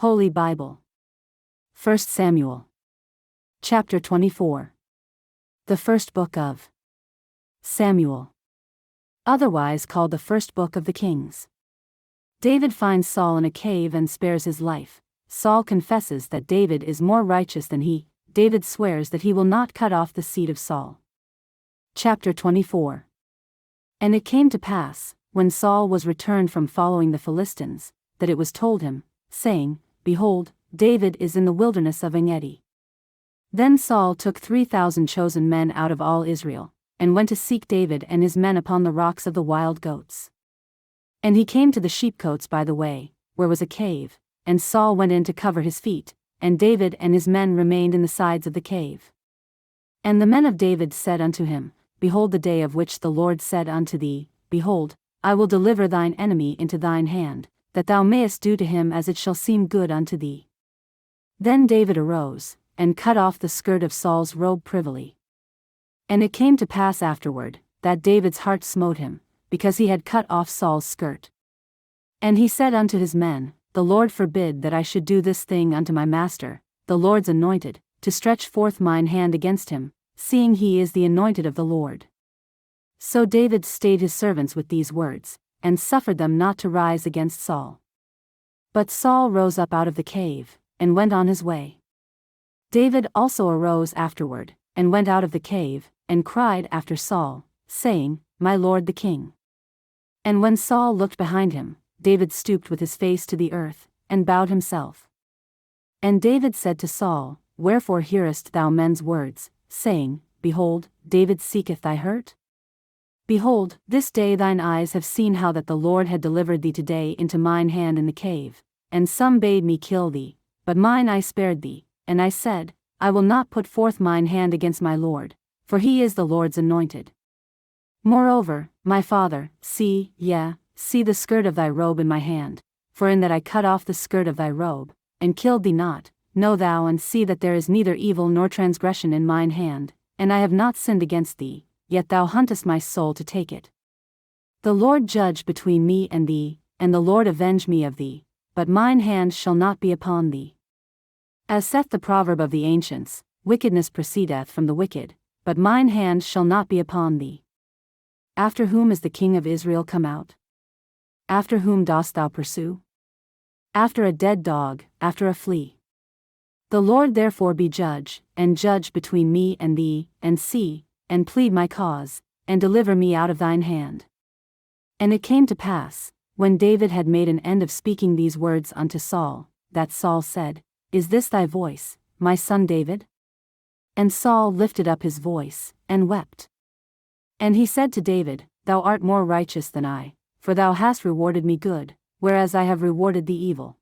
Holy Bible. 1 Samuel. Chapter 24. The first book of Samuel. Otherwise called the first book of the Kings. David finds Saul in a cave and spares his life. Saul confesses that David is more righteous than he. David swears that he will not cut off the seed of Saul. Chapter 24. And it came to pass, when Saul was returned from following the Philistines, that it was told him, saying, Behold, David is in the wilderness of En-gedi. Then Saul took 3,000 chosen men out of all Israel, and went to seek David and his men upon the rocks of the wild goats. And he came to the sheepcotes by the way, where was a cave, and Saul went in to cover his feet, and David and his men remained in the sides of the cave. And the men of David said unto him, Behold, the day of which the Lord said unto thee, Behold, I will deliver thine enemy into thine hand, that thou mayest do to him as it shall seem good unto thee. Then David arose, and cut off the skirt of Saul's robe privily. And it came to pass afterward, that David's heart smote him, because he had cut off Saul's skirt. And he said unto his men, The Lord forbid that I should do this thing unto my master, the Lord's anointed, to stretch forth mine hand against him, seeing he is the anointed of the Lord. So David stayed his servants with these words, and suffered them not to rise against Saul. But Saul rose up out of the cave, and went on his way. David also arose afterward, and went out of the cave, and cried after Saul, saying, My lord the king. And when Saul looked behind him, David stooped with his face to the earth, and bowed himself. And David said to Saul, Wherefore hearest thou men's words, saying, Behold, David seeketh thy hurt? Behold, this day thine eyes have seen how that the Lord had delivered thee today into mine hand in the cave, and some bade me kill thee, but mine eye spared thee, and I said, I will not put forth mine hand against my Lord, for he is the Lord's anointed. Moreover, my father, see the skirt of thy robe in my hand, for in that I cut off the skirt of thy robe, and killed thee not, know thou and see that there is neither evil nor transgression in mine hand, and I have not sinned against thee, yet thou huntest my soul to take it. The Lord judge between me and thee, and the Lord avenge me of thee, but mine hand shall not be upon thee. As saith the proverb of the ancients, Wickedness proceedeth from the wicked, but mine hand shall not be upon thee. After whom is the king of Israel come out? After whom dost thou pursue? After a dead dog, after a flea. The Lord therefore be judge, and judge between me and thee, and see, and plead my cause, and deliver me out of thine hand. And it came to pass, when David had made an end of speaking these words unto Saul, that Saul said, Is this thy voice, my son David? And Saul lifted up his voice, and wept. And he said to David, Thou art more righteous than I, for thou hast rewarded me good, whereas I have rewarded thee evil.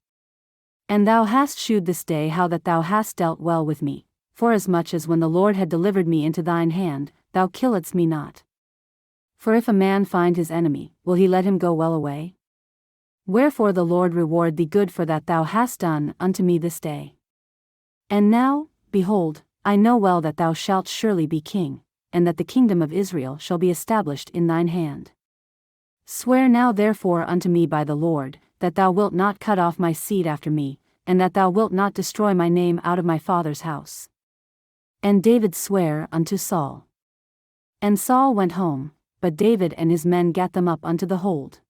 And thou hast shewed this day how that thou hast dealt well with me, forasmuch as when the Lord had delivered me into thine hand, thou killedst me not. For if a man find his enemy, will he let him go well away? Wherefore the Lord reward thee good for that thou hast done unto me this day. And now, behold, I know well that thou shalt surely be king, and that the kingdom of Israel shall be established in thine hand. Swear now therefore unto me by the Lord, that thou wilt not cut off my seed after me, and that thou wilt not destroy my name out of my father's house. And David sware unto Saul. And Saul went home, but David and his men gat them up unto the hold.